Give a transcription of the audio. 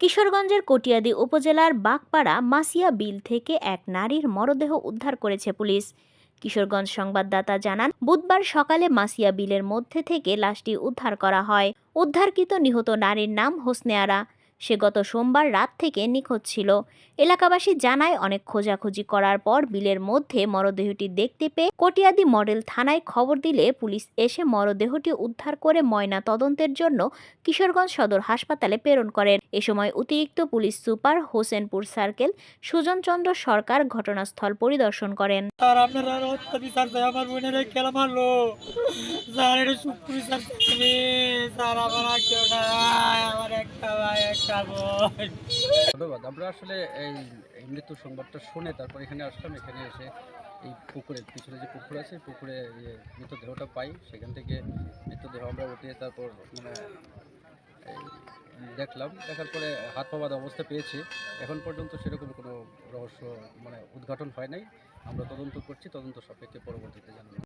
কিশোরগঞ্জের কটিয়াদী উপজেলার বাগপাড়া মাসিয়া বিল থেকে এক নারীর মরদেহ উদ্ধার করেছে পুলিশ। কিশোরগঞ্জ সংবাদদাতা জানান, বুধবার সকালে মাসিয়া বিলের মধ্যে থেকে লাশটি উদ্ধার করা হয়। উদ্ধারকৃত নিহত নারীর নাম হোসনে আরা। সে গত সোমবার রাত থেকে নিখোঁজ ছিল। এলাকাবাসী জানায়, অনেক খোঁজাখুঁজি করার পর বিলের মধ্যে মরদেহটি দেখতে পেয়ে কটিয়াদী মডেল থানায় খবর দিলে পুলিশ এসে মরদেহটি উদ্ধার করে ময়না তদন্তের জন্য কিশোরগঞ্জ সদর হাসপাতালে প্রেরণ করেন। এ সময় অতিরিক্ত police super Hossainpur circle Sujan Chandra Sarkar ঘটনাস্থল পরিদর্শন করেন। ধন্যবাদ। আমরা আসলে এই মৃত্যুর সংবাদটা শুনে তারপর এখানে আসলাম। এখানে এসে এই পুকুরের পিছনে যে পুকুর আছে, পুকুরে মৃতদেহটা পাই। সেখান থেকে মৃতদেহ আমরা উঠিয়ে তারপর এই দেখলাম। দেখার পরে হাত পা বাঁধা অবস্থা পেয়েছি। এখন পর্যন্ত সেরকম কোনো রহস্য উদ্ঘাটন হয় নাই। আমরা তদন্ত করছি, তদন্ত সাপেক্ষে পরবর্তীতে জানাবো।